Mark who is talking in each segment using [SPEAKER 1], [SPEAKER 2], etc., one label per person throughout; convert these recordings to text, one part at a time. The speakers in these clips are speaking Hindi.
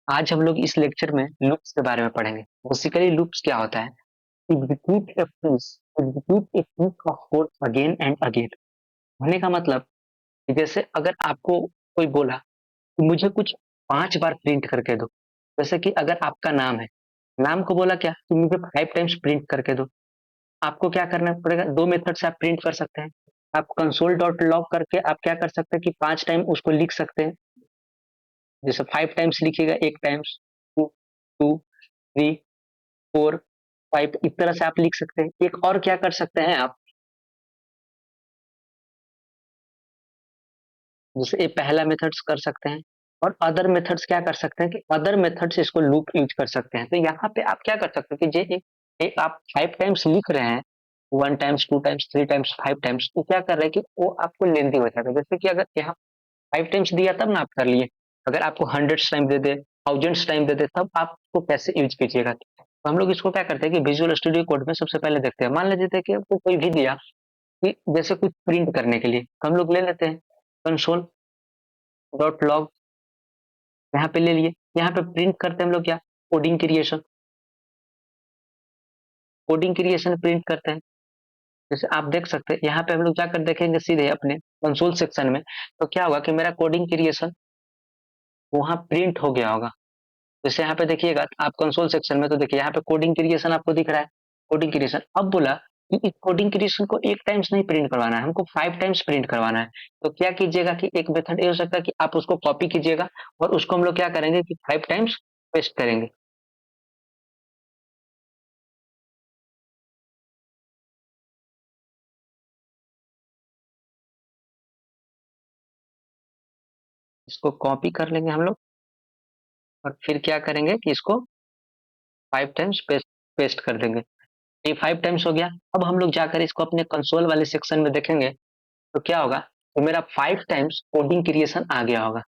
[SPEAKER 1] आज हम लोग इस लेक्चर में लूप्स के बारे में पढ़ेंगे। बेसिकली लूप्स क्या होता है? Execute A phrase, execute A piece of code again and again. कहने का मतलब कि जैसे अगर आपको कोई बोला कि मुझे कुछ 5 बार प्रिंट करके दो। जैसे कि अगर आपका नाम है, नाम को बोला क्या कि मुझे 5 टाइम्स प्रिंट करके दो। आपको क्या करना पड़ेगा? 2 मेथड से आप प्रिंट कर सकते हैं। आप कंसोल डॉट लॉग करके आप क्या कर सकते हैं कि 5 टाइम उसको लिख सकते हैं। जैसे 5 टाइम्स लिखिएगा, 1 टाइम्स, 2, 2, 3, 4, 5, इस तरह से आप लिख सकते हैं। एक और क्या कर सकते हैं आप, जैसे ये पहला मेथड्स कर सकते हैं। और अदर मेथड्स क्या कर सकते हैं कि अदर मेथड्स इसको लूप यूज कर सकते हैं। तो यहाँ पे आप क्या कर सकते हैं कि एक आप 5 टाइम्स लिख रहे हैं, 1 टाइम्स, 2 टाइम्स, 3 टाइम्स, 5 टाइम्स, तो क्या कर रहे हैं कि वो आपको लेंदी हो जाएगा। जैसे कि अगर यहाँ 5 टाइम्स दिया तब ना आप कर लिए। अगर आपको हंड्रेड्स टाइम दे दे, थाउजेंड्स टाइम दे दे, तब आप उसको कैसे यूज कीजिएगा? तो हम लोग इसको क्या करते हैं कि विजुअल स्टूडियो कोड में सबसे पहले देखते हैं। मान लीजिए कि आपको कोई भी दिया कि जैसे कुछ प्रिंट करने के लिए, तो हम लोग ले लेते हैं कंसोल डॉट लॉग, यहाँ पे ले लिए। यहाँ पे प्रिंट करते हैं हम लोग क्या, coding creation, coding creation print करते हैं। जैसे आप देख सकते हैं यहाँ पे हम लोग जाकर देखेंगे सीधे अपने कंसोल सेक्शन में, तो क्या होगा कि मेरा कोडिंग क्रिएशन वहां प्रिंट हो गया होगा। जैसे यहाँ पे देखिएगा आप कंसोल सेक्शन में, तो देखिए यहाँ पे कोडिंग क्रिएशन आपको दिख रहा है। कोडिंग क्रिएशन अब बोला कि इस कोडिंग क्रिएशन को 1 टाइम्स नहीं प्रिंट करवाना है, हमको 5 टाइम्स प्रिंट करवाना है। तो क्या कीजिएगा कि एक मेथड ये हो सकता है कि आप उसको कॉपी कीजिएगा और उसको हम लोग क्या करेंगे कि 5 टाइम्स पेस्ट करेंगे। इसको कॉपी कर लेंगे हम लोग और फिर क्या करेंगे कि इसको 5 टाइम्स पेस्ट पेस्ट कर देंगे। ये 5 टाइम्स हो गया। अब हम लोग जाकर इसको अपने कंसोल वाले सेक्शन में देखेंगे, तो क्या होगा, तो मेरा 5 टाइम्स कोडिंग क्रिएशन आ गया होगा।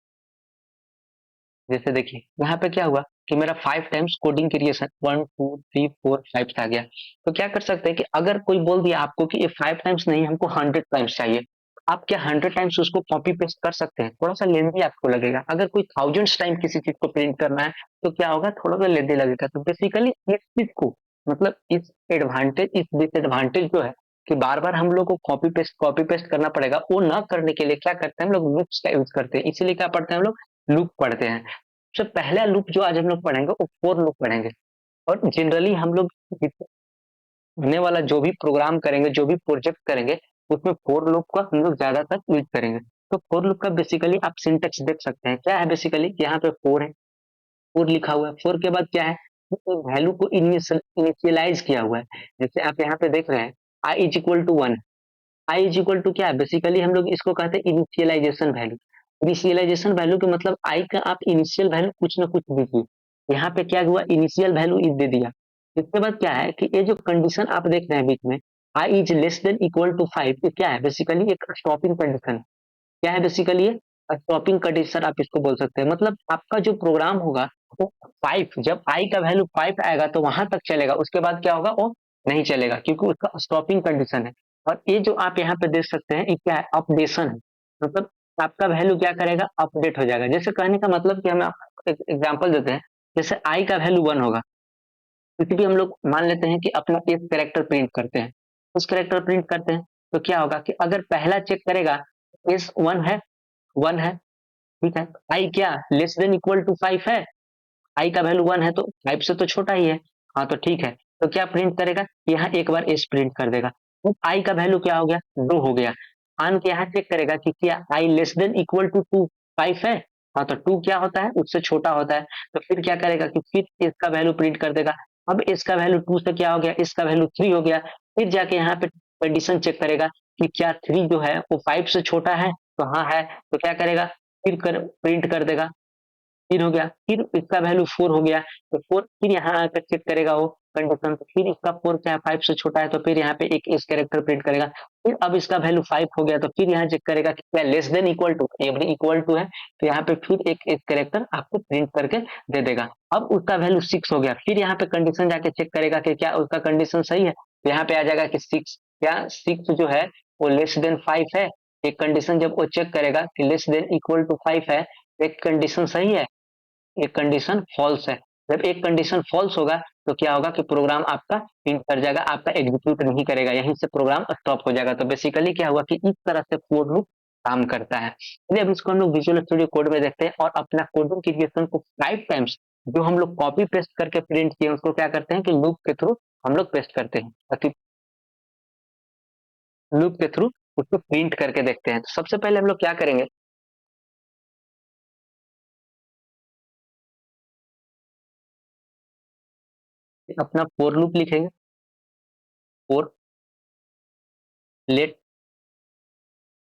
[SPEAKER 1] जैसे देखिए यहाँ पे क्या हुआ कि मेरा 5 टाइम्स कोडिंग क्रिएशन 1, 2, 3, 4, 5 आ गया। तो क्या कर सकते हैं कि अगर कोई बोल दिया आपको कि ये 5 टाइम्स नहीं, हमको 100 टाइम्स चाहिए, आप क्या 100 टाइम्स उसको कॉपी पेस्ट कर सकते हैं? थोड़ा सा लेंदी आपको लगेगा। अगर कोई थाउजेंड्स टाइम किसी चीज को प्रिंट करना है, तो क्या होगा, थोड़ा सा लेंदी लगेगा। तो बेसिकली इस चीज को, मतलब इस एडवांटेज, इस डिसएडवांटेज जो है कि बार बार हम लोग को कॉपी पेस्ट करना पड़ेगा, वो ना करने के लिए क्या करते हैं हम लोग, लूप्स का यूज करते हैं। इसीलिए क्या पढ़ते हैं हम लोग, लूप पढ़ते हैं। सबसे पहला लूप जो आज हम लोग पढ़ेंगे वो फोर लूप पढ़ेंगे। और जनरली हम लोग होने वाला जो भी प्रोग्राम करेंगे, जो भी प्रोजेक्ट करेंगे, उसमें फोर लूप का हम लोग ज्यादातर यूज करेंगे। तो फोर लूप का बेसिकली आप सिंटेक्स देख सकते हैं। क्या है बेसिकली, यहाँ पे फोर है, फोर लिखा हुआ है। फोर के बाद क्या है, वैल्यू को इनिशियलाइज किया हुआ है। जैसे आप यहाँ पे देख रहे हैं I is equal to one. I is equal to क्या है, बेसिकली हम लोग इसको कहते हैं इनिशियलाइजेशन वैल्यू। इनिशियलाइजेशन वैल्यू का मतलब आई का आप इनिशियल वैल्यू कुछ ना कुछ दीजिए। यहाँ पे क्या हुआ, इनिशियल वैल्यू इज दे दिया। इसके बाद क्या है कि ये जो कंडीशन आप देख रहे हैं बीच में, I is less than equal to five, ये क्या है बेसिकली, एक स्टॉपिंग कंडीशन। क्या है बेसिकली ये, स्टॉपिंग कंडीशन आप इसको बोल सकते हैं। मतलब आपका जो प्रोग्राम होगा वो फाइव, जब आई का वैल्यू फाइव आएगा तो वहां तक चलेगा, उसके बाद क्या होगा, वो नहीं चलेगा, क्योंकि उसका स्टॉपिंग कंडीशन है। और ये जो आप यहाँ पे देख सकते हैं, ये क्या है, अपडेशन है। मतलब आपका वैल्यू क्या करेगा, अपडेट हो जाएगा। जैसे कहने का मतलब कि हम आपको एक एग्जाम्पल देते हैं। जैसे आई का वैल्यू वन होगा, क्योंकि भी हम लोग मान लेते हैं कि अपना एक कैरेक्टर प्रिंट करते हैं, उस कैरेक्टर प्रिंट करते हैं, तो क्या होगा कि अगर पहला चेक करेगा एस वन है, वन है, ठीक है, आई क्या less than equal to five है, आई का वैल्यू वन है तो फाइव से तो छोटा ही है। हाँ तो ठीक है, तो क्या प्रिंट करेगा, यहाँ एक बार एस प्रिंट कर देगा। तो आई का वैल्यू क्या हो गया, दो हो गया। आन के यहाँ चेक करेगा कि क्या I less than equal to two, five है। हाँ तो टू क्या होता है, उससे छोटा होता है। तो फिर क्या करेगा कि फिर इसका वैल्यू प्रिंट कर देगा। अब इसका वैल्यू टू से क्या हो गया, इसका वैल्यू थ्री हो गया। फिर जाके यहाँ पे कंडीशन चेक करेगा कि क्या थ्री जो है वो फाइव से छोटा है, तो हाँ है। तो क्या करेगा, फिर प्रिंट कर देगा। फिर हो गया, फिर इसका वैल्यू फोर हो गया, तो फोर फिर यहाँ आकर चेक करेगा वो कंडीशन, तो फिर इसका फोर क्या है, फाइव से छोटा है, तो फिर यहाँ पे एक इस कैरेक्टर प्रिंट करेगा। फिर अब इसका वैल्यू फाइव हो गया, तो फिर यहाँ चेक करेगा कि क्या लेस देन इक्वल टू, ये भी इक्वल टू है, तो यहाँ पे फिर एक इस कैरेक्टर आपको प्रिंट करके दे देगा। अब उसका वैल्यू सिक्स हो गया, फिर यहाँ पे कंडीशन जाके चेक करेगा कि क्या उसका कंडीशन सही है, तो यहाँ पे आ जाएगा कि सिक्स, क्या सिक्स जो है वो लेस देन फाइव है। एक कंडीशन जब वो चेक करेगा कि less than equal to five है, एक कंडीशन सही है, एक कंडीशन फॉल्स है। जब एक कंडीशन फॉल्स होगा तो क्या होगा कि प्रोग्राम आपका प्रिंट कर जाएगा, आपका एग्जीक्यूट नहीं करेगा, यहीं से प्रोग्राम स्टॉप हो जाएगा। तो बेसिकली क्या हुआ कि इस तरह से फॉर लूप काम करता है। चलिए अब इसको हम लोग विजुअल स्टूडियो कोड में देखते हैं और अपना कोडिंग क्रिएशन को 5 टाइम्स जो हम लोग कॉपी पेस्ट करके प्रिंट किए उसको क्या करते हैं कि लूप के थ्रू हम लोग पेस्ट करते हैं, ताकि लूप के थ्रू उसको प्रिंट करके देखते हैं। तो सबसे पहले हम लोग क्या करेंगे, अपना फोर लूप लिखेंगे। For let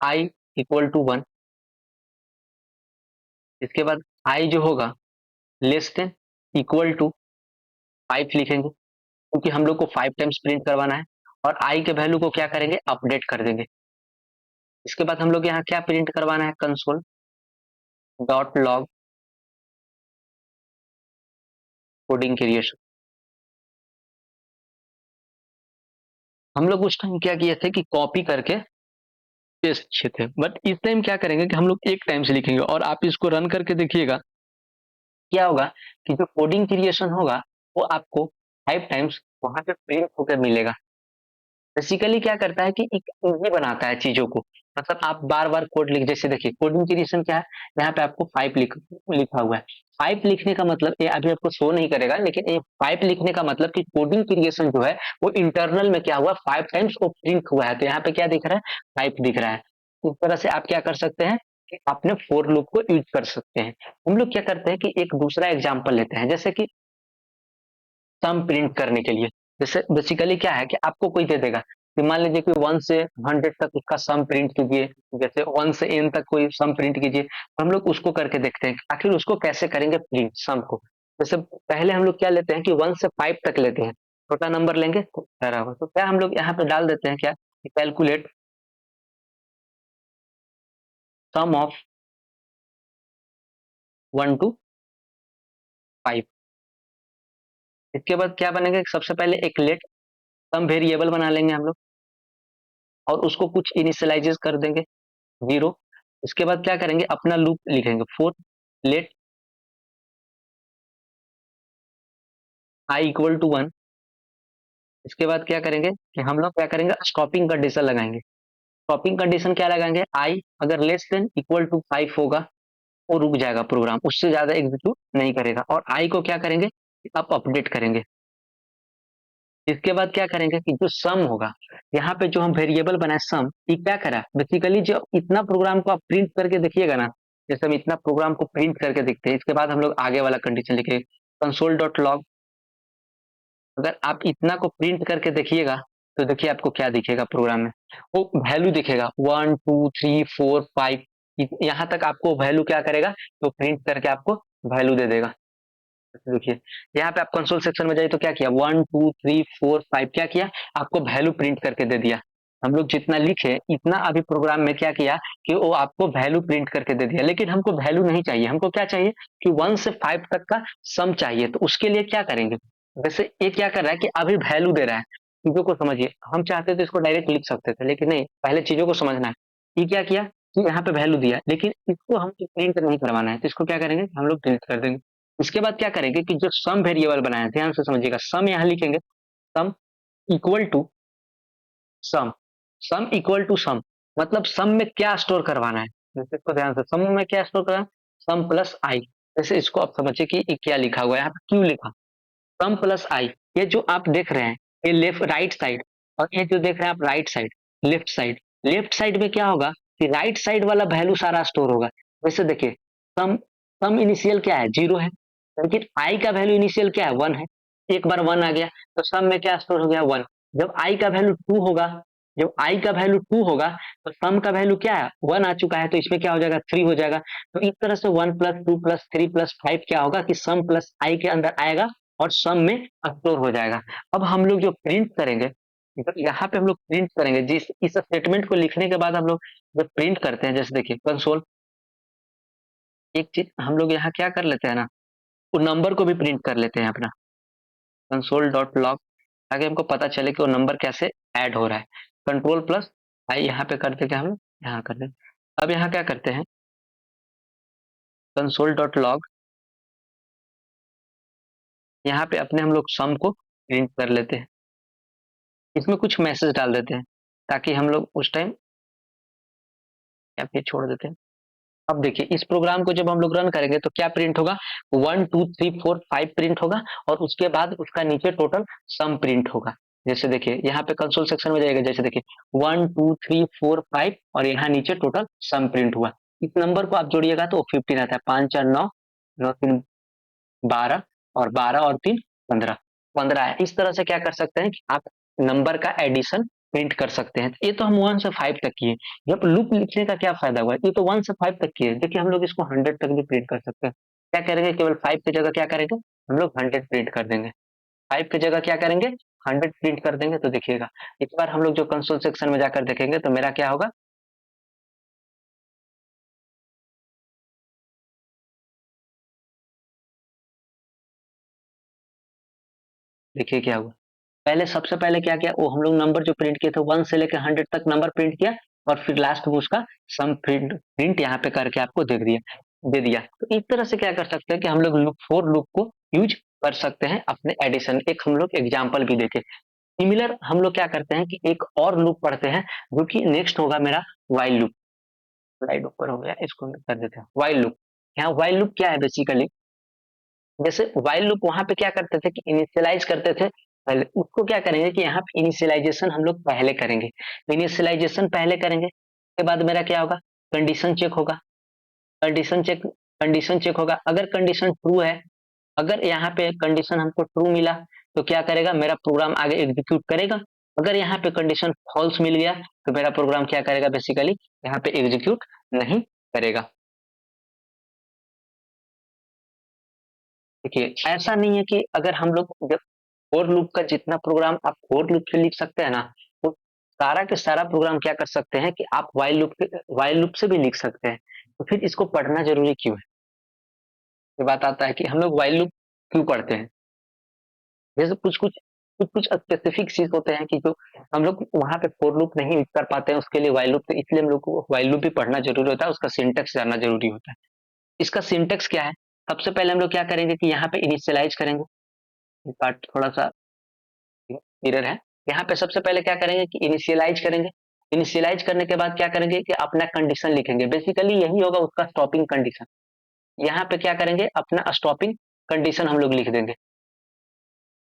[SPEAKER 1] I equal to 1। इसके बाद आई जो होगा लेस देन इक्वल टू 5 लिखेंगे, क्योंकि हम लोग को 5 टाइम्स प्रिंट करवाना है। और आई के वैल्यू को क्या करेंगे, अपडेट कर देंगे। इसके बाद हम लोग यहाँ क्या प्रिंट करवाना है, console dot log coding creation. हम लोग उस टाइम क्या किए थे कि कॉपी करके पेस्ट किए थे, बट इस टाइम क्या करेंगे कि हम लोग एक टाइम से लिखेंगे। और आप इसको रन करके देखिएगा क्या होगा कि जो कोडिंग क्रिएशन होगा वो आपको 5 टाइम्स वहां पे प्रिंट होकर मिलेगा। बेसिकली क्या करता है कि एक इजी बनाता है चीजों को। मतलब आप बार बार कोड लिख, जैसे देखिए कोडिंग क्रिएशन क्या है, यहाँ पे आपको 5 लिखा हुआ है। 5 लिखने का मतलब ये अभी आपको शो नहीं करेगा, लेकिन ये 5 लिखने का मतलब कि कोडिंग क्रिएशन जो है वो इंटरनल में क्या हुआ, 5 टाइम्स वो प्रिंट हुआ है। तो यहाँ पे क्या दिख रहा है, 5 दिख रहा है। इस तरह से आप क्या कर सकते हैं कि अपने फोर लूप को यूज कर सकते हैं। हम लोग क्या करते हैं कि एक दूसरा एग्जाम्पल लेते हैं, जैसे कि सम प्रिंट करने के लिए। जैसे बेसिकली क्या है कि आपको कोई दे देगा कि मान लीजिए कोई 1 से 100 तक उसका सम प्रिंट कीजिए, जैसे 1 से n तक कोई सम प्रिंट कीजिए। तो हम लोग उसको करके देखते हैं आखिर उसको कैसे करेंगे प्रिंट सम को। जैसे पहले हम लोग क्या लेते हैं कि 1 से 5 तक लेते हैं, छोटा नंबर लेंगे तो सारा होगा। तो क्या हम लोग यहाँ पे डाल देते हैं क्या, कैलकुलेट सम ऑफ 1 to 5। इसके बाद क्या बनेगा, सबसे पहले एक लेट सम वेरिएबल बना लेंगे हम लोग और उसको कुछ इनिशियलाइजेस कर देंगे 0। इसके बाद क्या करेंगे, अपना लूप लिखेंगे for let I equal to 1। इसके बाद क्या करेंगे कि हम लोग क्या करेंगे, स्टॉपिंग कंडीशन लगाएंगे। स्टॉपिंग कंडीशन क्या लगाएंगे, आई अगर लेस देन इक्वल टू 5 होगा वो रुक जाएगा प्रोग्राम, उससे ज्यादा एग्जीक्यूट नहीं करेगा। और आई को क्या करेंगे, आप अपडेट करेंगे। इसके बाद क्या करेंगे कि जो सम होगा, यहाँ पे जो हम वेरिएबल बनाए सम, ये क्या करा बेसिकली, जो इतना प्रोग्राम को आप प्रिंट करके देखिएगा ना, जैसे हम इतना प्रोग्राम को प्रिंट करके देखते हैं। इसके बाद हम लोग आगे वाला कंडीशन लिखे, कंसोल डॉट लॉग। अगर आप इतना को प्रिंट करके देखिएगा तो देखिए आपको क्या दिखेगा प्रोग्राम में, वो वैल्यू दिखेगा 1 2 3 4 5। यहाँ तक आपको वैल्यू क्या करेगा, तो प्रिंट करके आपको वैल्यू दे देगा। देखिए यहाँ पे आप कंसोल सेक्शन में जाइए तो क्या किया, 1 2 3 4 5 क्या किया, आपको वैल्यू प्रिंट करके दे दिया। हम लोग जितना लिखे इतना अभी प्रोग्राम में क्या किया कि वो आपको वैल्यू प्रिंट करके दे दिया। लेकिन हमको वैल्यू नहीं चाहिए, हमको क्या चाहिए कि 1 से 5 तक का सम चाहिए। तो उसके लिए क्या करेंगे, वैसे ये क्या कर रहा है कि अभी वैल्यू दे रहा है। चीजों को समझिए, हम चाहते तो इसको डायरेक्ट लिख सकते थे, लेकिन नहीं, पहले चीजों को समझना है। ये क्या किया कि यहाँ पे वैल्यू दिया, लेकिन इसको हमको प्रिंट नहीं करवाना है, तो इसको क्या करेंगे, हम लोग डिलीट कर देंगे। इसके बाद क्या करेंगे कि जो सम वेरिएबल बनाया, ध्यान से समझिएगा, सम यहाँ लिखेंगे, sum equal to sum. Sum equal to sum मतलब सम में क्या स्टोर करवाना है, जैसे इसको ध्यान से, सम में क्या स्टोर करना है, सम प्लस आई। जैसे इसको आप समझिए कि ये क्या लिखा हुआ है, यहाँ पे क्यों लिखा, सम प्लस आई। ये जो आप देख रहे हैं ये लेफ्ट राइट साइड, और ये जो देख रहे हैं आप right side left side. Left side में क्या होगा कि राइट साइड वाला वैल्यू सारा स्टोर होगा। वैसे देखिए सम, सम इनिशियल क्या है, 0 है, लेकिन आई का वैल्यू इनिशियल क्या है, 1 है। एक बार 1 आ गया तो सम में क्या स्टोर हो गया, 1। जब आई का वैल्यू 2 होगा, जब आई का वैल्यू 2 होगा तो सम का वैल्यू क्या है, 1 आ चुका है, तो इसमें क्या हो जाएगा, 3 हो जाएगा। तो इस तरह से 1 + 2 + 3 + 5 क्या होगा कि सम प्लस आई के अंदर आएगा और सम में स्टोर हो जाएगा। अब हम लोग जो प्रिंट करेंगे, जब यहाँ पे हम लोग प्रिंट करेंगे, जिस इस स्टेटमेंट को लिखने के बाद हम लोग जब प्रिंट करते हैं, जैसे देखिए कंसोल, एक चीज हम लोग यहाँ क्या कर लेते हैं ना, वो नंबर को भी प्रिंट कर लेते हैं अपना, कंसोल डॉट लॉग, ताकि हमको पता चले कि वो नंबर कैसे ऐड हो रहा है। कंट्रोल प्लस आई यहाँ पे कर देते हैं, हम यहाँ कर दें। अब यहाँ क्या करते हैं, कंसोल डॉट लॉग यहाँ पे अपने हम लोग सम को प्रिंट कर लेते हैं, इसमें कुछ मैसेज डाल देते हैं ताकि हम लोग उस टाइम या फिर छोड़ देते हैं। अब देखिए इस प्रोग्राम को जब हम लोग रन करेंगे तो क्या प्रिंट होगा, 1 2 3 4 5 प्रिंट होगा और उसके बाद उसका नीचे टोटल सम प्रिंट होगा। जैसे देखिए यहाँ पे कंसोल सेक्शन में जाएगा, जैसे देखिए 1 2 3 4 5 और यहाँ नीचे टोटल सम प्रिंट हुआ। इस नंबर को आप जोड़िएगा तो 15 आता है, 5 4 9, 9 3 12 और 12 और 3 15, 15 है। इस तरह से क्या कर सकते हैं कि आप नंबर का एडिशन प्रिंट कर सकते हैं। ये तो हम 1 से 5 तक की है। जब लूप लिखने का क्या फायदा हुआ, ये तो 1 से 5 तक की है। देखिए हम लोग इसको 100 तक भी प्रिंट कर सकते हैं। क्या करेंगे, केवल 5 की जगह क्या करेंगे, हम लोग 100 प्रिंट कर देंगे। 5 की जगह क्या करेंगे, 100 प्रिंट कर देंगे। तो देखिएगा इस बार हम लोग जो कंसोल सेक्शन में जाकर देखेंगे तो मेरा क्या होगा, देखिए क्या हुआ। पहले सबसे पहले क्या किया, वो हम लोग नंबर जो प्रिंट किए थे 1 से लेकर 100 तक नंबर प्रिंट किया और फिर लास्ट में उसका सम प्रिंट प्रिंट यहाँ पे करके आपको दे दिया। तो इस तरह से क्या कर सकते हैं कि हम लोग लूप फॉर लूप को यूज कर सकते हैं अपने एडिशन। एक हम लोग एग्जाम्पल भी देखे। सिमिलर हम लोग क्या करते हैं कि एक और लूप पढ़ते हैं जो कि नेक्स्ट होगा मेरा वाइल लूप। स्लाइड ऊपर हो गया, इसको कर देते हैं वाइल लूप। यहाँ वाइल लूप क्या है बेसिकली, जैसे व्हाइल लूप वहां पे क्या करते थे कि इनिशियलाइज करते थे पहले, उसको क्या करेंगे कि यहाँ पे इनिशियलाइजेशन हम लोग पहले करेंगे। इनिशियलाइजेशन पहले करेंगे, उसके बाद मेरा क्या होगा, कंडीशन चेक होगा। कंडीशन चेक होगा, अगर कंडीशन ट्रू है, अगर यहाँ पे कंडीशन हमको ट्रू मिला तो क्या करेगा, मेरा प्रोग्राम आगे एग्जीक्यूट करेगा। अगर यहाँ पे कंडीशन फॉल्स मिल गया तो मेरा प्रोग्राम क्या करेगा, बेसिकली यहाँ पे एग्जीक्यूट नहीं करेगा। देखिए ऐसा नहीं है कि अगर हम लोग जब फोर लूप का जितना प्रोग्राम आप फोर लूप से लिख सकते हैं ना, वो सारा के सारा प्रोग्राम क्या कर सकते हैं कि आप वाइल लूप से भी लिख सकते हैं। तो फिर इसको पढ़ना जरूरी क्यों है, ये बात आता है कि हम लोग वाइल लूप क्यों पढ़ते हैं। जैसे कुछ स्पेसिफिक चीज होते हैं कि जो हम लोग वहां पे फोर लूप नहीं कर पाते हैं, उसके लिए वाइल लूप, तो इसलिए हम लोग को वाइल लूप भी पढ़ना जरूरी होता है, उसका सिंटेक्स जानना जरूरी होता है। इसका सिंटेक्स क्या है, सबसे पहले हम लोग क्या करेंगे कि यहाँ पे इनिशियलाइज करेंगे। ये पार्ट थोड़ा सा एरर है। यहाँ पे सबसे पहले क्या करेंगे कि इनिशियलाइज करेंगे। इनिशियलाइज करने के बाद क्या करेंगे कि अपना कंडीशन लिखेंगे, बेसिकली यही होगा उसका स्टॉपिंग कंडीशन। यहाँ पे क्या करेंगे, अपना स्टॉपिंग कंडीशन हम लोग लिख देंगे।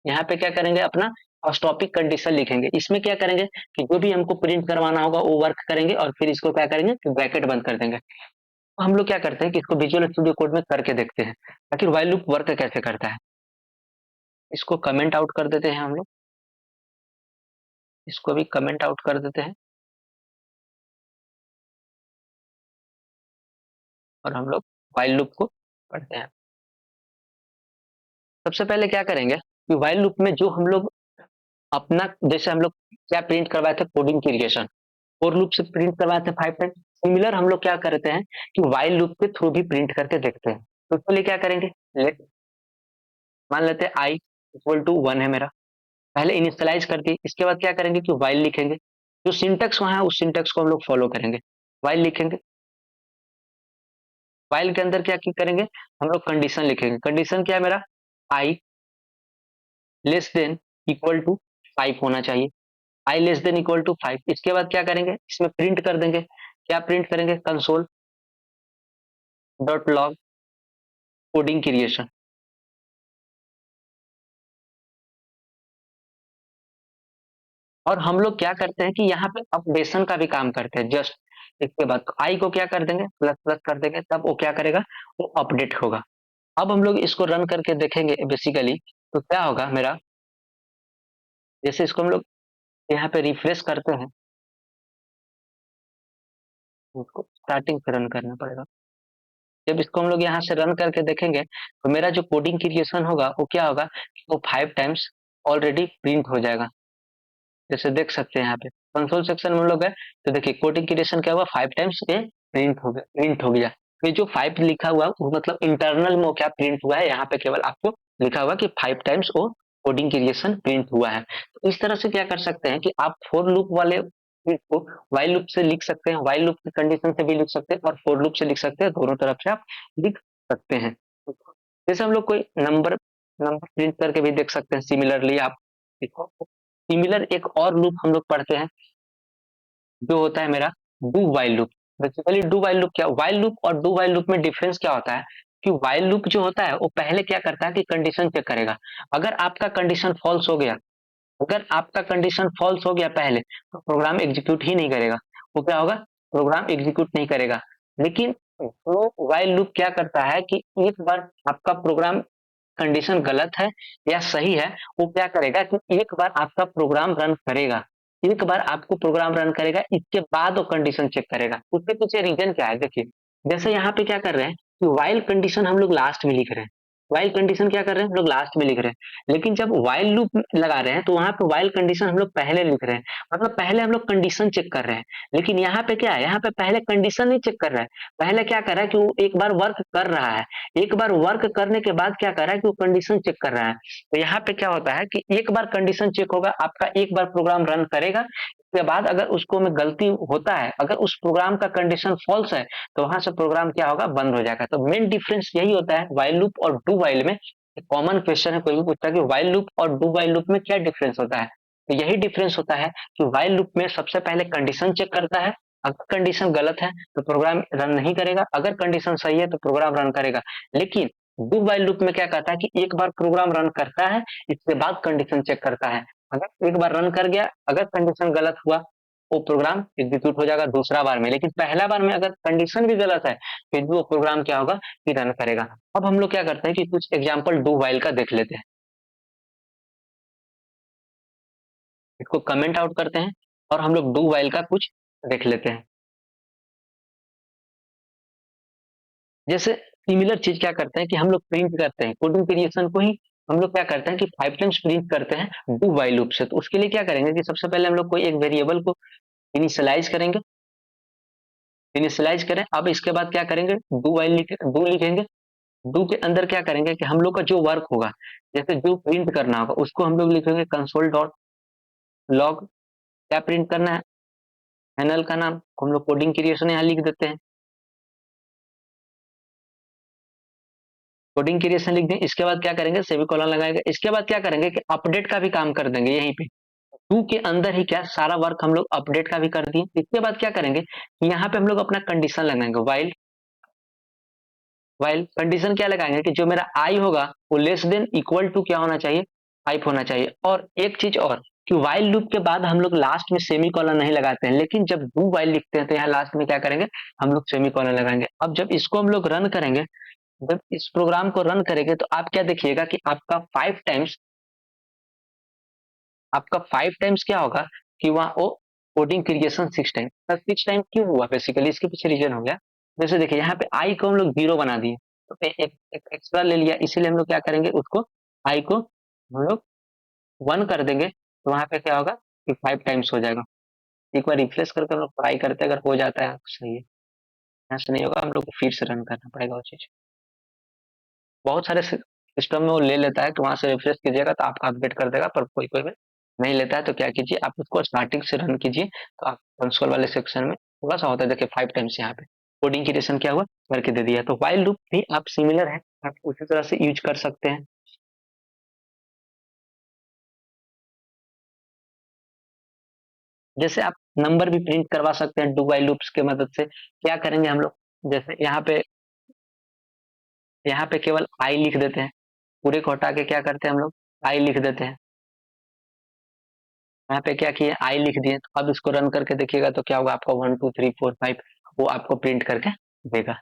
[SPEAKER 1] यहाँ पे क्या करेंगे, अपना स्टॉपिंग कंडीशन लिखेंगे। इसमें क्या करेंगे कि जो भी हमको प्रिंट करवाना होगा वो वर्क करेंगे और फिर इसको क्या करेंगे कि ब्रैकेट बंद कर देंगे। तो हम लोग क्या करते हैं कि इसको विजुअल स्टूडियो कोड में करके देखते हैं आखिर व्हाइल लूप वर्क कैसे करता है। इसको कमेंट आउट कर देते हैं हम लोग, इसको भी कमेंट आउट कर देते हैं और हम लोग व्हाइल लूप को पढ़ते हैं। सबसे पहले क्या करेंगे कि व्हाइल लूप में जो हम लोग अपना, जैसे हम लोग क्या प्रिंट करवाए थे, कोडिंग की रिलेशन फॉर लूप से प्रिंट करवाए थे 5 टाइम। सिमिलर हम लोग क्या करते हैं कि व्हाइल लूप के थ्रू भी प्रिंट करके देखते हैं। तो उसके लिए क्या करेंगे, लेट मान लेते हैं आई इक्वल टू 1 है मेरा, पहले इनिशियलाइज कर दी। इसके बाद क्या करेंगे कि व्हाइल लिखेंगे, जो सिंटेक्स वहां है उस सिंटेक्स को हम लोग फॉलो करेंगे। व्हाइल लिखेंगे, व्हाइल के अंदर क्या करेंगे, हम लोग कंडीशन लिखेंगे। कंडीशन क्या है मेरा, आई लेस देन इक्वल टू 5 होना चाहिए। आई लेस देन इक्वल टू 5, इसके बाद क्या करेंगे, इसमें प्रिंट कर देंगे। क्या प्रिंट करेंगे, console dot log coding creation. और हम लोग क्या करते हैं कि यहाँ पे अपडेशन का भी काम करते हैं। जस्ट इसके बाद आई को क्या कर देंगे, प्लस प्लस कर देंगे, तब वो क्या करेगा, वो अपडेट होगा। अब हम लोग इसको रन करके देखेंगे बेसिकली, तो क्या होगा मेरा, जैसे इसको हम लोग यहाँ पे रिफ्रेश करते हैं, इसको स्टार्टिंग से रन करना पड़ेगा। जब इसको हम लोग यहाँ से रन करके देखेंगे तो मेरा जो कोडिंग क्रिएशन होगा वो क्या होगा, वो 5 टाइम्स ऑलरेडी प्रिंट हो जाएगा। जैसे देख सकते हैं यहाँ पे कंसोल सेक्शन में हम लोग है, तो देखिए कोडिंग क्रिएशन क्या हुआ, 5 टाइम्स ये प्रिंट हो गया। ये जो 5 लिखा हुआ वो मतलब इंटरनल में क्या प्रिंट हुआ है, यहाँ पे केवल आपको लिखा हुआ कि 5 टाइम्स वो कोडिंग क्रिएशन प्रिंट हुआ है। तो इस तरह से क्या कर सकते हैं कि आप फोर लूप वाले चीज को वाइल लूप से लिख सकते हैं, वाइल लूप की कंडीशन से भी लिख सकते हैं और फोर लूप से लिख सकते हैं, दोनों तरफ से आप लिख सकते हैं। जैसे हम लोग कोई नंबर नंबर प्रिंट करके भी देख सकते हैं। सिमिलरली आप देखो, सिमिलर एक और लूप हम लोग पढ़ते हैं जो होता है मेरा do while loop. Basically do while loop क्या, वाइल लूप और डू वाइल लूप में डिफरेंस क्या होता है कि वाइल लूप जो होता है वो पहले क्या करता है कि कंडीशन चेक करेगा। अगर आपका कंडीशन फॉल्स हो गया, अगर आपका कंडीशन फॉल्स हो गया पहले, तो प्रोग्राम एग्जीक्यूट ही नहीं करेगा। वो क्या होगा, प्रोग्राम एग्जीक्यूट नहीं करेगा। लेकिन वो वाइल लूप क्या करता है कि एक बार आपका प्रोग्राम कंडीशन गलत है या सही है, वो क्या करेगा कि एक बार आपका प्रोग्राम रन करेगा, एक बार आपको प्रोग्राम रन करेगा, इसके बाद वो कंडीशन चेक करेगा। उसके पीछे रीजन क्या है देखिए। जैसे यहाँ पे क्या कर रहे हैं कि वाइल कंडीशन हम लोग लास्ट में लिख रहे हैं, वाइल कंडीशन क्या कर रहे हैं हम लोग लास्ट में लिख रहे हैं, लेकिन जब वाइल लूप लगा रहे हैं तो वहां पे वाइल कंडीशन हम लोग पहले लिख रहे हैं, मतलब पहले हम लोग कंडीशन चेक कर रहे हैं। लेकिन यहाँ पे क्या है, यहाँ पे पहले कंडीशन नहीं चेक कर रहा है, पहले क्या कर रहा है कि वो एक बार वर्क कर रहा है, एक बार वर्क करने के बाद क्या कर रहा है कि वो कंडीशन चेक कर रहा है। तो यहाँ पे क्या होता है कि एक बार कंडीशन चेक होगा, आपका एक बार प्रोग्राम रन करेगा, इसके बाद अगर उसको में गलती होता है, अगर उस प्रोग्राम का कंडीशन फॉल्स है, तो वहां से प्रोग्राम क्या होगा, बंद हो जाएगा। तो मेन डिफरेंस यही होता है वाइल लूप और डू वाइल में। कॉमन क्वेश्चन है, कोई भी पूछता है कि वाइल लूप और डू वाइल लूप में क्या डिफरेंस होता है, तो यही डिफरेंस होता है कि वाइल लूप में सबसे पहले कंडीशन चेक करता है, अगर कंडीशन गलत है तो प्रोग्राम रन नहीं करेगा, अगर कंडीशन सही है तो प्रोग्राम रन करेगा। लेकिन डू वाइल लूप में क्या करता है कि एक बार प्रोग्राम रन करता है, इसके बाद कंडीशन चेक करता है। अगर एक बार रन कर गया, अगर कंडीशन गलत हुआ, वो प्रोग्राम एग्जीक्यूट हो जाएगा दूसरा बार में। लेकिन पहला बार में अगर कंडीशन भी गलत है, फिर भी वो प्रोग्राम क्या होगा कि रन करेगा। अब हम लोग क्या करते हैं कि कुछ एग्जाम्पल डू वाइल का देख लेते हैं, इसको कमेंट आउट करते हैं और हम लोग डू वाइल का कुछ देख लेते हैं। जैसे सिमिलर चीज क्या करते हैं कि हम लोग प्रिंट करते हैं कोडिंग क्रिएशन को ही, हम लोग क्या करते हैं कि 5 टाइम्स प्रिंट करते हैं डू वाइल लूप से। तो उसके लिए क्या करेंगे कि सबसे पहले हम लोग कोई एक वेरिएबल को इनिशियलाइज करेंगे, इनिशियलाइज करें, अब इसके बाद क्या करेंगे, डू लिखेंगे। डू के अंदर क्या करेंगे कि हम लोग का जो वर्क होगा, जैसे जो प्रिंट करना होगा उसको हम लोग लिखेंगे कंसोल डॉट लॉग। क्या प्रिंट करना है, पैनल का नाम हम लोग कोडिंग क्रिएशन यहाँ लिख देते हैं, कोडिंग क्रिएशन लिख दें। इसके बाद क्या करेंगे, सेमीकोलन लगाएंगे। इसके बाद क्या करेंगे कि अपडेट का भी काम कर देंगे यहीं पे, टू के अंदर ही क्या सारा वर्क हम लोग अपडेट का भी कर दिए। इसके बाद क्या करेंगे कि यहाँ पे हम लोग अपना कंडीशन लगाएंगे, वाइल, वाइल कंडीशन क्या लगाएंगे कि जो मेरा आई होगा वो लेस देन इक्वल टू क्या होना चाहिए, 5 होना चाहिए। और एक चीज और कि वाइल लूप के बाद हम लोग लास्ट में सेमी कॉलन नहीं लगाते हैं, लेकिन जब डू वाइल लिखते हैं तो यहाँ लास्ट में क्या करेंगे, हम लोग सेमी कॉलन लगाएंगे। अब जब इसको हम लोग रन करेंगे, जब इस प्रोग्राम को रन करेंगे तो आप क्या देखिएगा कि आपका 5 टाइम्स, आपका 5 टाइम्स क्या होगा कि वहाँ वो कोडिंग क्रिएशन 6 टाइम, 6 टाइम क्यों हुआ, बेसिकली इसके पीछे रीजन हो गया। जैसे देखिए यहाँ पे आई को हम लोग 0 बना दिए, तो एक एक्स्ट्रा ले लिया, इसीलिए हम लोग क्या करेंगे उसको आई को हम लोग 1 कर देंगे, तो वहां पे क्या होगा कि 5 टाइम्स हो जाएगा। एक बार रिफ्रेश करके हम लोग ट्राई करते हैं, अगर हो जाता है तो सही है, यहाँ से नहीं होगा हम लोग को फिर से रन करना पड़ेगा वो चीज। बहुत सारे सिस्टम में वो ले लेता है, तो वहां से रिफ्रेश कीजिएगा तो आपका अपडेट कर देगा, पर कोई कोई में नहीं लेता है। तो क्या कीजिए, आप उसको स्टार्टिंग से रन कीजिए, तो आप कंसोल वाले सेक्शन में थोड़ा सा होता है, देखिए 5 टाइम्स यहाँ पे कोडिंग क्रिएशन क्या हुआ करके दे दिया। तो वाइल लूप भी आप सिमिलर है, आप उसी तरह से यूज कर सकते हैं। जैसे आप नंबर भी प्रिंट करवा सकते हैं डू वाइल लूप्स के मदद से। क्या करेंगे हम लोग, जैसे यहाँ पे केवल आई लिख देते हैं, पूरे को हटा के क्या करते हैं हम लोग आई लिख देते हैं। यहाँ पे क्या किए, आई लिख दिए। तो अब इसको रन करके देखिएगा तो क्या होगा, आपका 1 2 3 4 5 वो आपको प्रिंट करके देगा।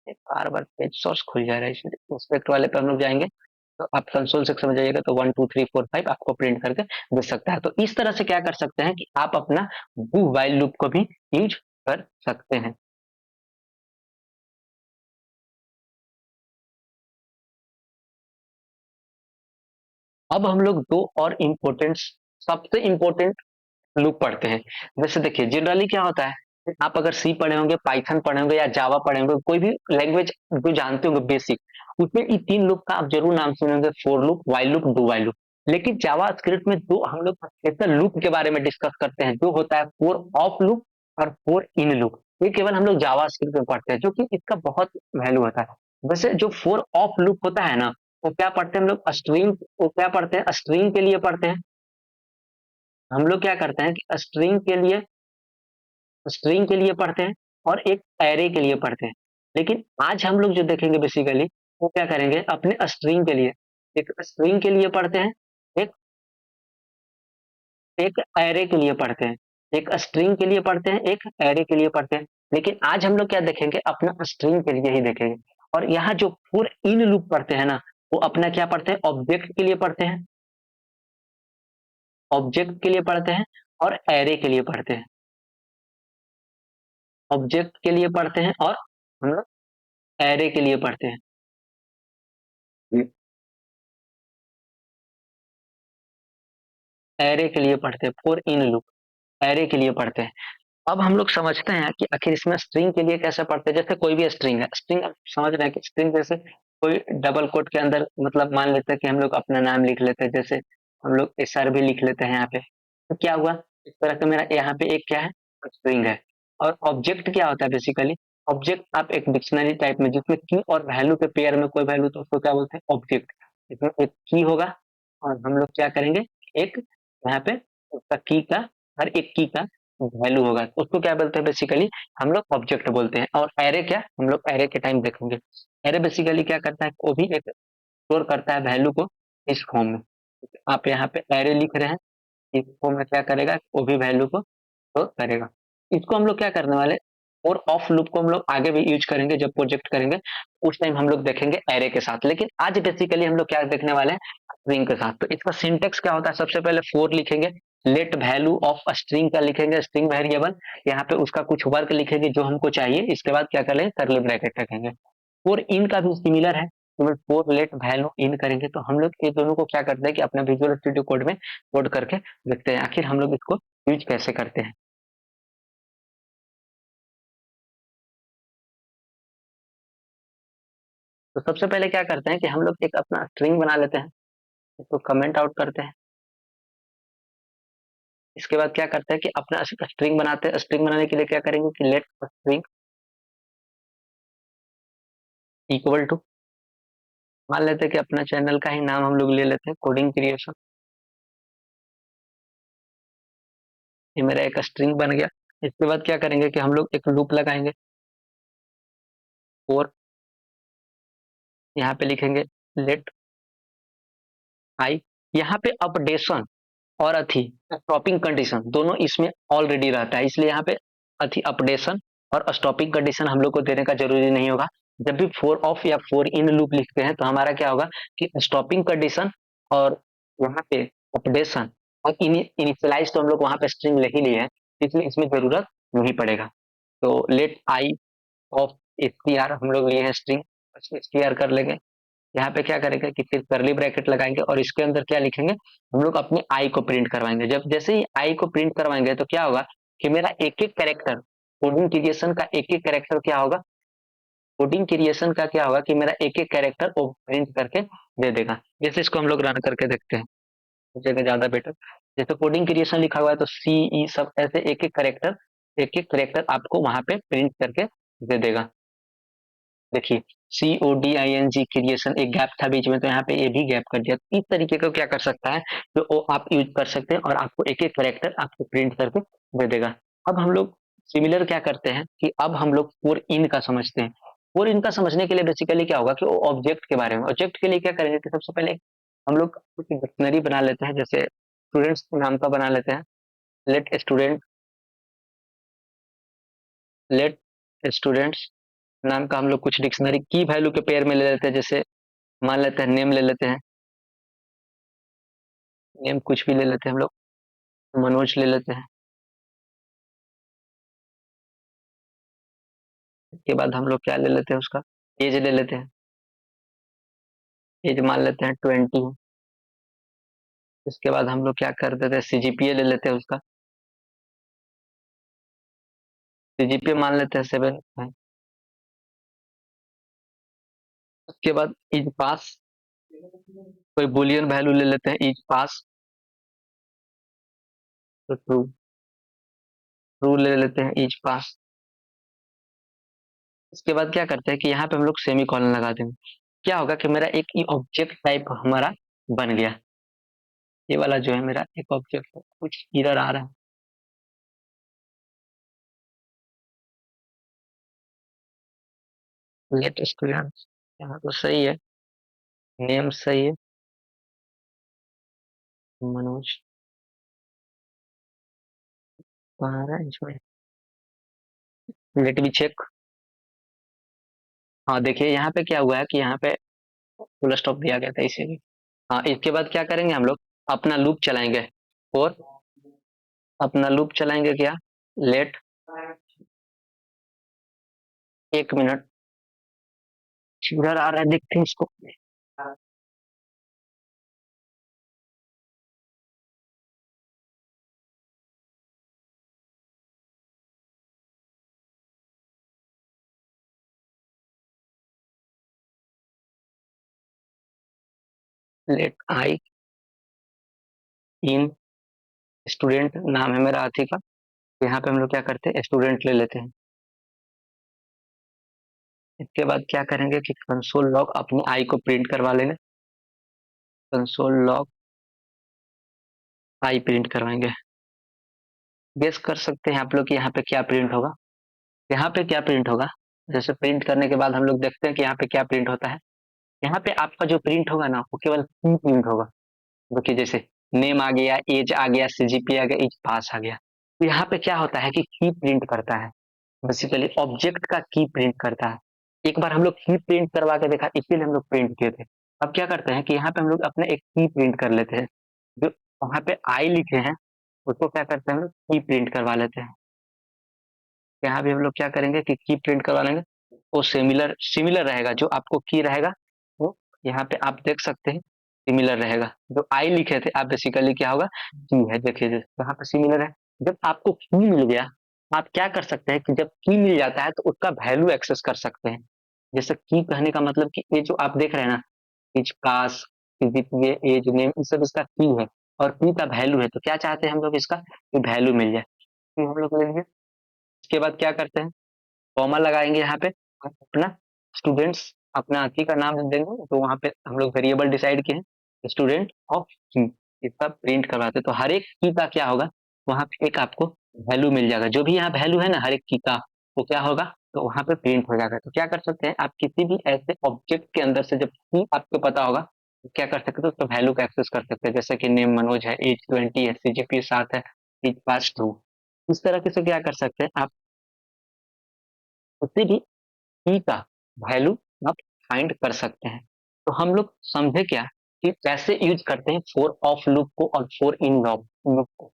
[SPEAKER 1] बार बार पेज सोर्स खुल जा रहा है, इसलिए इंस्पेक्ट वाले पे हम लोग जाएंगे, तो आप कंसोल सेक्शन में जाइएगा तो 1 2 3 4 5 आपको प्रिंट करके दे सकता है। तो इस तरह से क्या कर सकते हैं कि आप अपना डू वाइल लूप को भी यूज कर सकते हैं। अब हम लोग दो और इम्पोर्टेंट, सबसे इम्पोर्टेंट लूप पढ़ते हैं। जैसे देखिए जनरली क्या होता है, आप अगर सी पढ़े होंगे, पाइथन पढ़े होंगे या जावा पढ़े होंगे, कोई भी लैंग्वेज जो जानते होंगे बेसिक, उसमें ये 3 लूप का आप जरूर नाम सुनेंगे, for loop, while loop, do while loop. लेकिन जावा स्क्रिप्ट में दो हम लोग स्पेशल लूप के बारे में डिस्कस करते हैं, जो होता है फोर ऑफ लूप और फोर इन लूप। ये केवल हम लोग जावा स्क्रिप्ट में पढ़ते हैं, जो कि इसका बहुत वैल्यू होता है। वैसे जो फोर ऑफ लूप होता है ना, वो क्या पढ़ते हैं हम लोग, स्ट्रिंग, वो क्या पढ़ते हैं, स्ट्रिंग के लिए पढ़ते हैं। हम लोग क्या करते हैं कि स्ट्रिंग के लिए पढ़ते हैं और एक एरे के लिए पढ़ते हैं। लेकिन आज हम लोग जो देखेंगे बेसिकली, वो क्या करेंगे, अपने स्ट्रिंग के लिए एक स्ट्रिंग के लिए पढ़ते हैं, एक एक एरे के लिए पढ़ते हैं, एक स्ट्रिंग के लिए पढ़ते हैं, एक एरे के लिए पढ़ते हैं। लेकिन आज हम लोग क्या देखेंगे, अपना स्ट्रिंग के लिए ही देखेंगे। और यहाँ जो फोर इन लूप पढ़ते हैं ना, वो अपना क्या पढ़ते हैं, ऑब्जेक्ट के लिए पढ़ते हैं, ऑब्जेक्ट के लिए पढ़ते हैं और एरे के लिए पढ़ते हैं, ऑब्जेक्ट के लिए पढ़ते हैं और हम लोग एरे के लिए पढ़ते हैं। एरे के लिए पढ़ते हैं, फोर इन लूप एरे के लिए पढ़ते हैं। अब हम लोग समझते हैं कि आखिर इसमें स्ट्रिंग के लिए कैसे पढ़ते हैं। जैसे कोई भी स्ट्रिंग है, स्ट्रिंग आप समझ रहे हैं कि स्ट्रिंग जैसे कोई डबल कोट के अंदर, मतलब मान लेते हैं कि हम लोग अपना नाम लिख लेते हैं, जैसे हम लोग एसआर भी लिख लेते हैं यहाँ पे, तो क्या हुआ, इस तरह का मेरा यहाँ पे एक क्या है, स्ट्रिंग है। और ऑब्जेक्ट क्या होता है बेसिकली, ऑब्जेक्ट आप एक डिक्शनरी टाइप में जिसमें की और वैल्यू के पेयर में कोई वैल्यू, तो उसको क्या बोलते हैं, ऑब्जेक्ट। इसमें एक की होगा और हम लोग क्या करेंगे, एक यहाँ पे उसका की का, हर एक की का वैल्यू होगा, उसको क्या बोलते हैं बेसिकली, हम लोग ऑब्जेक्ट बोलते हैं। और एरे क्या, हम लोग एरे के टाइम देखेंगे। एरे बेसिकली क्या करता है, वो भी एक स्टोर करता है वैल्यू को इस फॉर्म में। आप यहाँ पे एरे लिख रहे हैं, इस फॉर्म में क्या करेगा, वो भी वैल्यू को स्टोर करेगा। इसको हम लोग क्या करने वाले, और ऑफ लूप को हम लोग आगे भी यूज करेंगे, जब प्रोजेक्ट करेंगे उस टाइम हम लोग देखेंगे एरे के साथ। लेकिन आज बेसिकली हम लोग क्या देखने वाले हैं, स्ट्रिंग के साथ। तो इसका सिंटेक्स क्या होता है, सबसे पहले फोर लिखेंगे, लेट वैल्यू ऑफ स्ट्रिंग का लिखेंगे, स्ट्रिंग वेरिएबल, यहाँ पे उसका कुछ वर्क लिखेंगे जो हमको चाहिए। इसके बाद क्या करेंगे, करली ब्रैकेट रखेंगे। फोर इन का भी सिमिलर है, तो फोर लेट वैल्यू इन करेंगे। तो हम लोग ये दोनों को क्या करते हैं कि अपने विजुअल स्टूडियो कोड में कोड करके देखते हैं आखिर हम लोग इसको यूज कैसे करते हैं। तो सबसे पहले क्या करते हैं कि हम लोग एक अपना स्ट्रिंग बना लेते हैं, इसको कमेंट आउट करते हैं। इसके बाद क्या करते हैं कि अपना स्ट्रिंग बनाते हैं। स्ट्रिंग बनाने के लिए क्या करेंगे कि लेट स्ट्रिंग इक्वल टू, मान लेते हैं कि अपना चैनल का ही नाम हम लोग ले लेते हैं, कोडिंग क्रिएशन। ये मेरा एक स्ट्रिंग बन गया। इसके बाद क्या करेंगे कि हम लोग एक लूप लगाएंगे, और यहाँ पे लिखेंगे लेट आई, यहाँ पे अपडेशन और अथी स्टॉपिंग कंडीशन दोनों इसमें ऑलरेडी रहता है, इसलिए यहाँ पे अथी अपडेशन और स्टॉपिंग कंडीशन हम लोग को देने का जरूरी नहीं होगा। जब भी फोर ऑफ या फोर इन लूप लिखते हैं तो हमारा क्या होगा कि स्टॉपिंग कंडीशन और यहाँ पे अपडेशन और इनिशियलाइज तो हम लोग वहां पे स्ट्रिंग ले ही लिए हैं, इसलिए इसमें जरूरत नहीं पड़ेगा। तो let I of S T R हम लोग लिए हैं स्ट्रिंग, एस टी आर कर लेंगे। यहाँ पे क्या करेंगे कि फिर करली ब्रैकेट लगाएंगे और इसके अंदर क्या लिखेंगे, हम लोग अपने आई को प्रिंट करवाएंगे। जब जैसे ही आई को प्रिंट करवाएंगे तो क्या होगा कि मेरा एक एक कैरेक्टर, कोडिंग क्रिएशन का एक एक कैरेक्टर क्या होगा, कोडिंग क्रिएशन का क्या होगा कि मेरा एक एक कैरेक्टर वो प्रिंट करके दे देगा। जैसे इसको हम लोग रन करके देखते हैं, हो जाएगा ज्यादा बेटर। जैसे कोडिंग क्रिएशन लिखा हुआ है तो सी ई सब ऐसे एक एक कैरेक्टर आपको वहां पे प्रिंट करके दे देगा। देखिए, C O D I N G creation, एक गैप था बीच में तो यहाँ पे ये भी गैप कर दिया। तो इस तरीके का क्या कर सकता है, तो वो आप यूज कर सकते हैं और आपको एक एक करेक्टर आपको प्रिंट करके दे देगा। अब हम लोग सिमिलर क्या करते हैं कि अब हम लोग फोर इन का समझते हैं। फोर इन का समझने के लिए बेसिकली क्या होगा कि वो ऑब्जेक्ट के बारे में, ऑब्जेक्ट के लिए क्या करेंगे कि सबसे पहले हम लोग कुछ डिक्शनरी बना लेते हैं, जैसे स्टूडेंट्स नाम का बना लेते हैं। लेट स्टूडेंट, लेट स्टूडेंट्स नाम का हम लोग कुछ डिक्शनरी की वैल्यू के पेयर में ले लेते हैं। जैसे मान लेते हैं नेम ले लेते हैं, नेम कुछ भी ले लेते हैं हम लोग, मनोज ले लेते हैं। इसके बाद हम लोग क्या ले लेते हैं, उसका एज ले लेते हैं, एज मान लेते हैं 20। इसके बाद हम लोग क्या कर देते हैं, सीजीपीए ले लेते हैं उसका, सीजीपीए मान लेते हैं 7। उसके बाद इज पास, कोई बुलियन वैल्यू ले लेते हैं, इज पास तो ट्रू, ट्रू ले लेते हैं इज पास। इसके बाद क्या करते हैं कि यहाँ पे हम लोग सेमी कॉलन लगा देंगे। क्या होगा कि मेरा एक ये ऑब्जेक्ट टाइप हमारा बन गया। ये वाला जो है मेरा एक ऑब्जेक्ट है, कुछ एरर आ रहा है। लेट स्टूडेंट, यहाँ तो सही है, नेम सही है, मनोज कहाँ है इसमें, लेट मी चेक। हाँ देखिए यहाँ पे क्या हुआ है कि यहाँ पे फुल स्टॉप दिया गया था इसीलिए। हाँ इसके बाद क्या करेंगे हम लोग, अपना लूप चलाएंगे। और अपना लूप चलाएंगे क्या, लेट, 1 मिनट, इधर आ रहा है देखते हैं इसको। लेट आई इन स्टूडेंट, नाम है मेरा हाथी का। तो यहाँ पे हम लोग क्या करते हैं, स्टूडेंट ले लेते हैं। इसके बाद क्या करेंगे कि कंसोल लॉग अपनी आई को प्रिंट करवा लेंगे। कंसोल लॉग आई प्रिंट करवाएंगे। गेस कर सकते हैं आप लोग कि यहाँ पे क्या प्रिंट होगा। यहाँ पे क्या प्रिंट होगा, जैसे प्रिंट करने के बाद हम लोग देखते हैं कि यहाँ पे क्या प्रिंट होता है। यहाँ पे आपका जो प्रिंट होगा ना वो केवल की प्रिंट होगा। क्योंकि जैसे नेम आ गया, एज आ गया, सीजीपी आ गया, एज पास आ गया। तो यहाँ पे क्या होता है कि की प्रिंट करता है, बेसिकली ऑब्जेक्ट का की प्रिंट करता है। एक बार हम लोग की प्रिंट करवा के देखा, इसीलिए हम लोग प्रिंट किए थे। अब क्या करते हैं कि यहाँ पे हम लोग अपने एक की प्रिंट कर लेते हैं। जो वहां पे आई लिखे हैं उसको क्या करते हैं, हम लोग की प्रिंट करवा लेते हैं। यहाँ भी हम लोग क्या करेंगे कि की प्रिंट करवा लेंगे। वो सिमिलर सिमिलर रहेगा, जो आपको की रहेगा वो यहाँ पे आप देख सकते हैं सिमिलर रहेगा। जो आई लिखे थे आप बेसिकली क्या होगा, की है, देखिए यहाँ पे सिमिलर है। जब आपको की मिल गया, आप क्या कर सकते हैं कि जब की मिल जाता है तो उसका वैल्यू एक्सेस कर सकते हैं। जैसे की कहने का मतलब कि ये जो आप देख रहे हैं ना, एज पास, सीजीपीए, एज, नेम, ये सब इसका की है। और की का वैल्यू है, तो क्या चाहते हैं हम लोग, इसका वैल्यू मिल जाए। तो हम लोग लेंगे। इसके बाद क्या करते हैं, कॉमा लगाएंगे यहाँ पे, अपना स्टूडेंट्स, अपना अथी का नाम देंगे। तो वहां पे हम लोग वेरिएबल डिसाइड किए हैं, स्टूडेंट ऑफ की, इसका प्रिंट करवाते। तो हर एक की का क्या होगा, वहां पे एक आपको वैल्यू मिल जाएगा। जो भी यहाँ वैल्यू है ना हर एक की का, वो क्या होगा, तो वहां पे प्रिंट हो जाएगा। तो क्या कर सकते हैं आप, किसी भी ऐसे ऑब्जेक्ट के अंदर से जब की आपको पता होगा तो क्या कर सकते हो, उसका वैल्यू का एक्सेस कर सकते हैं। जैसे कि नेम मनोज है, एज 20 है, सीजीपी 7 है, एज पास 2। इस तरह से क्या कर सकते हैं आप, किसी भी की का वैल्यू आप फाइंड कर सकते हैं। तो हम लोग समझे क्या कि कैसे यूज करते हैं फोर ऑफ लूप को और फोर इन लूप को।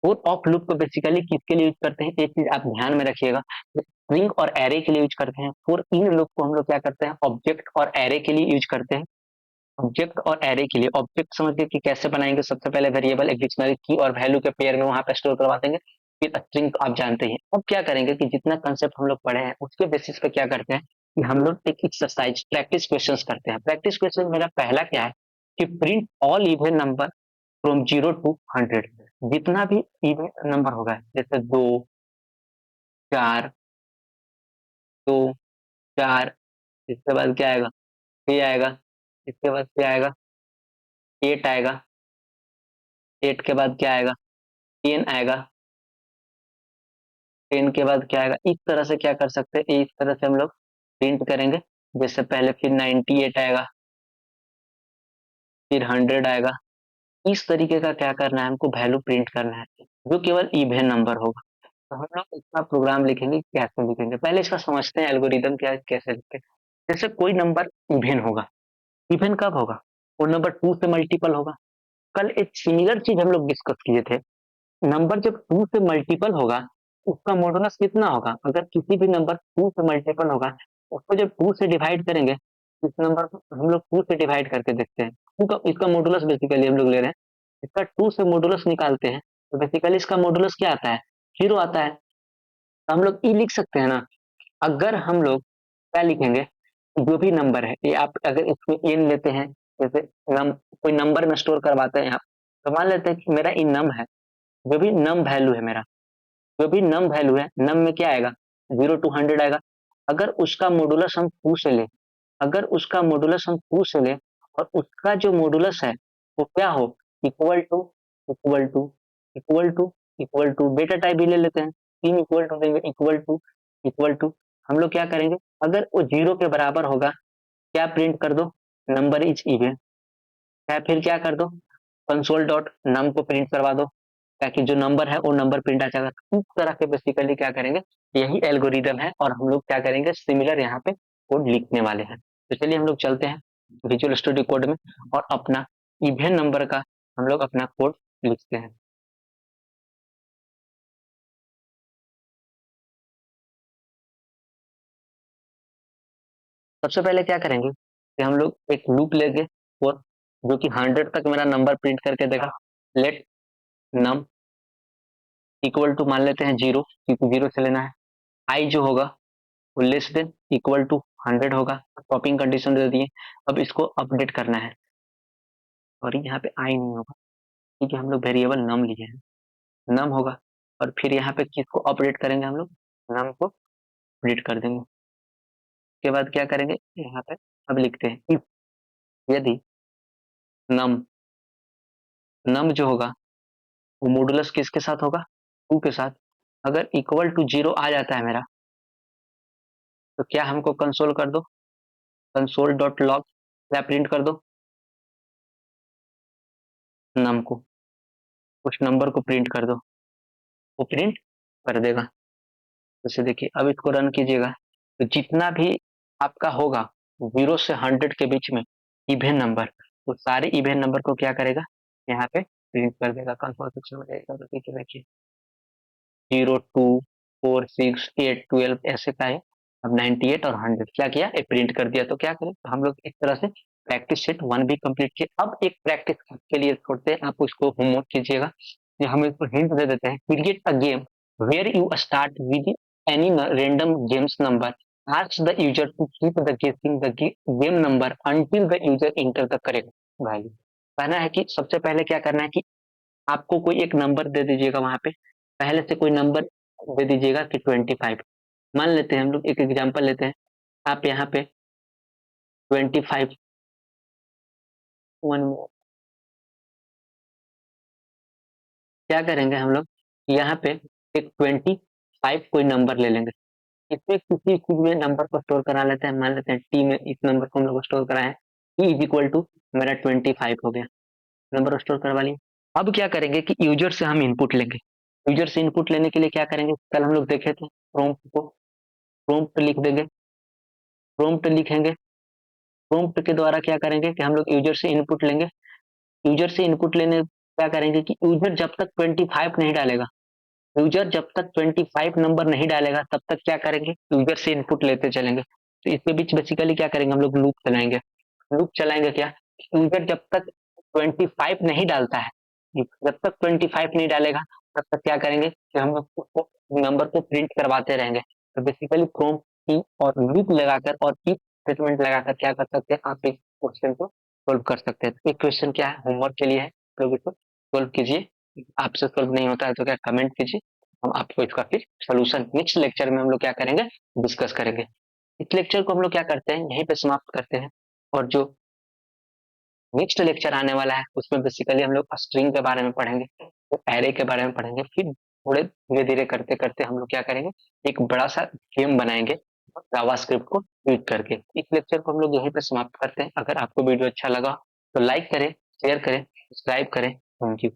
[SPEAKER 1] फोर ऑफ लूप को बेसिकली किसके लिए यूज करते हैं, एक चीज आप ध्यान में रखिएगा, स्ट्रिंग और एरे के लिए यूज करते हैं। फोर इन लूप को हम लोग क्या करते हैं, ऑब्जेक्ट और एरे के लिए यूज करते हैं। ऑब्जेक्ट और एरे के लिए, ऑब्जेक्ट समझिए कि कैसे बनाएंगे, सबसे पहले वेरिएबल एक डिक्शनरी की और वैल्यू के पेयर में वहां पे स्टोर करवा देंगे। फिर स्ट्रिंग आप जानते हैं। अब क्या करेंगे कि जितना कंसेप्ट हम लोग पढ़े हैं उसके बेसिस पे क्या करते हैं कि हम लोग एक एक्सरसाइज प्रैक्टिस क्वेश्चंस करते हैं। प्रैक्टिस क्वेश्चन मेरा पहला क्या है कि print all even number from 0 to 100। जितना भी इवन नंबर होगा, जैसे 2, 4, 2, 4, इसके बाद क्या आएगा, 3 आएगा, इसके बाद क्या आएगा, 8 आएगा, 8 के बाद क्या आएगा, 10 आएगा, 10 के बाद क्या आएगा। इस तरह से क्या कर सकते हैं, इस तरह से हम लोग प्रिंट करेंगे। जैसे पहले फिर 98 आएगा, फिर 100 आएगा। इस तरीके का क्या करना है, हमको वैल्यू प्रिंट करना है जो केवल इवन नंबर होगा। तो हम लोग इसका प्रोग्राम लिखेंगे, कैसे लिखेंगे पहले इसका समझते हैं, एल्गोरिदम क्या है, कैसे लिखते हैं। जैसे कोई नंबर इवन होगा, इवन कब होगा, वो नंबर 2 से मल्टीपल होगा। कल एक सिमिलर चीज हम लोग डिस्कस किए थे, नंबर जब 2 से मल्टीपल होगा उसका मॉडुलस कितना होगा। अगर किसी भी नंबर 2 से मल्टीपल होगा, उसको जब 2 से डिवाइड करेंगे, इस नंबर को हम लोग 2 से डिवाइड करके देखते हैं। 2 का इसका मॉडुलस बेसिकली हम लोग ले रहे हैं, इसका 2 से मॉडुलस निकालते हैं। तो बेसिकली इसका मॉडुलस क्या आता है, 0 आता है। तो हम लोग ई लिख सकते हैं ना। अगर हम लोग क्या लिखेंगे, जो भी नंबर है, ये आप अगर इसमें एन लेते हैं, जैसे कोई नंबर में स्टोर करवाते हैं आप, तो मान लेते हैं कि मेरा इन नम है, जो भी नम वैल्यू है मेरा, जो भी नम वैल्यू है, नम में क्या आएगा, 0 to 100 आएगा। अगर उसका मॉडुलस हम 2 से लें, अगर उसका मॉडुलस हम 2 से लें और उसका जो मॉडुलस है वो क्या हो, equal to equal to equal to equal to data type भी ले लेते हैं, 3 इक्वल टू देंगे, इक्वल टू हम लोग क्या करेंगे, अगर वो 0 के बराबर होगा क्या प्रिंट कर दो, नंबर इज इवन, या फिर क्या कर दो, कंसोल डॉट नम को प्रिंट करवा दो ताकि जो नंबर है वो नंबर प्रिंट आ जाएगा। इस तरह के बेसिकली क्या करेंगे, यही एल्गोरिदम है और हम लोग क्या करेंगे, सिमिलर यहाँ पे कोड लिखने वाले हैं। तो चलिए हम लोग चलते हैं विजुअल स्टूडियो कोड में और अपना इवन नंबर का हम लोग अपना कोड लिखते हैं। सबसे पहले क्या करेंगे कि हम लोग एक लूप लेंगे और जो कि 100 तक मेरा नंबर प्रिंट करके देगा। लेट नम इक्वल टू मान लेते हैं 0, क्योंकि 0 से लेना है। आई जो होगा वो लेस देन इक्वल टू 100 होगा, टॉपिंग कंडीशन दे दिए। अब इसको अपडेट करना है और यहाँ पे आई नहीं होगा क्योंकि हम लोग वेरिएबल नम लिए हैं, नम होगा। और फिर यहाँ पे किसको अपडेट करेंगे, हम लोग नम को अपडेट कर देंगे। उसके बाद क्या करेंगे, यहाँ पे अब लिखते हैं इफ, यदि नम नम जो होगा वो मॉडुलस किसके साथ होगा, 2 के साथ। अगर इक्वल टू 0 आ जाता है मेरा तो क्या हमको कंसोल कर दो, कंसोल डॉट लॉग क्या प्रिंट कर दो, नम को, उस नंबर को प्रिंट कर दो, वो प्रिंट कर देगा। जैसे देखिए अब इसको रन कीजिएगा तो जितना भी आपका होगा 0 से 100 के बीच में इवन नंबर, तो सारे इवन नंबर को क्या करेगा, यहाँ पे प्रिंट कर देगा। कंसोल सेक्शन में जाएगा तो देखिए 0, 2, 4, 6, 8, 12 ऐसे का है। अब 98 और 100 क्या किया, एक प्रिंट कर दिया। तो क्या करें, तो हम लोग इस तरह से प्रैक्टिस सेट 1 भी कंप्लीट किए। अब एक प्रैक्टिस के लिए छोड़ते हैं, आप उसको होमवर्क कीजिएगा। हम इसको हिंट दे देते हैं, create a game where you start with any random games number, ask the user to keep the guessing the game number until the user enter the correct value। कहना है कि सबसे पहले क्या करना है कि आपको कोई एक नंबर दे दीजिएगा, वहां पे पहले से कोई नंबर दे दीजिएगा कि 25। मान लेते हैं हम लोग एक एग्जांपल लेते हैं, आप यहाँ पे 25 वन, क्या करेंगे हम लोग, यहाँ पे एक 25 कोई नंबर ले लेंगे, इसमें किसी चीज में नंबर को स्टोर करा लेते हैं। मान लेते हैं टी में इस नंबर को हम लोग स्टोर कराए, टी इज इक्वल टू मेरा 25 हो गया, नंबर स्टोर करवा लिया। अब क्या करेंगे कि यूजर से हम इनपुट लेंगे। यूजर से इनपुट लेने के लिए क्या करेंगे, कल हम लोग देखे थे प्रॉम्प्ट को, प्रॉम्प्ट लिख देंगे, प्रॉम्प्ट लिखेंगे। प्रॉम्प्ट के द्वारा क्या करेंगे कि हम लोग यूजर से इनपुट लेंगे। यूजर से इनपुट लेने क्या करेंगे कि यूजर जब तक 25 नहीं डालेगा, यूजर जब तक 25 नंबर नहीं डालेगा तब तक क्या करेंगे, यूजर से इनपुट लेते चलेंगे। तो इसके बीच बेसिकली क्या करेंगे, हम लोग लूप चलाएंगे। लूप चलाएंगे क्या, यूजर जब तक 25 नहीं डालता है, जब तक 25 नहीं डालेगा तब तक क्या करेंगे कि हम लोग उसको नंबर को प्रिंट करवाते रहेंगे। तो बेसिकली फ्रॉम की और लूप लगाकर और इफ स्टेटमेंट लगाकर क्या कर सकते हैं, आप इस क्वेश्चन को सोल्व कर सकते हैं। तो एक क्वेश्चन क्या है, होमवर्क के लिए है, लोग इसको सोल्व कीजिए। आपसे सोल्व नहीं होता है तो क्या कमेंट कीजिए, हम आपको इसका फिर सोल्यूशन नेक्स्ट लेक्चर में हम लोग क्या करेंगे, डिस्कस करेंगे। इस लेक्चर को हम लोग क्या करते हैं, यहीं पे समाप्त करते हैं। और जो नेक्स्ट लेक्चर आने वाला है उसमें बेसिकली हम लोग स्ट्रिंग के बारे में पढ़ेंगे, तो एरे के बारे में पढ़ेंगे। फिर थोड़े धीरे धीरे करते करते हम लोग क्या करेंगे, एक बड़ा सा गेम बनाएंगे जावास्क्रिप्ट को यूज करके। इस लेक्चर को हम लोग यहीं पे समाप्त करते हैं। अगर आपको वीडियो अच्छा लगा तो लाइक करें, शेयर करें, सब्सक्राइब करें। Thank you.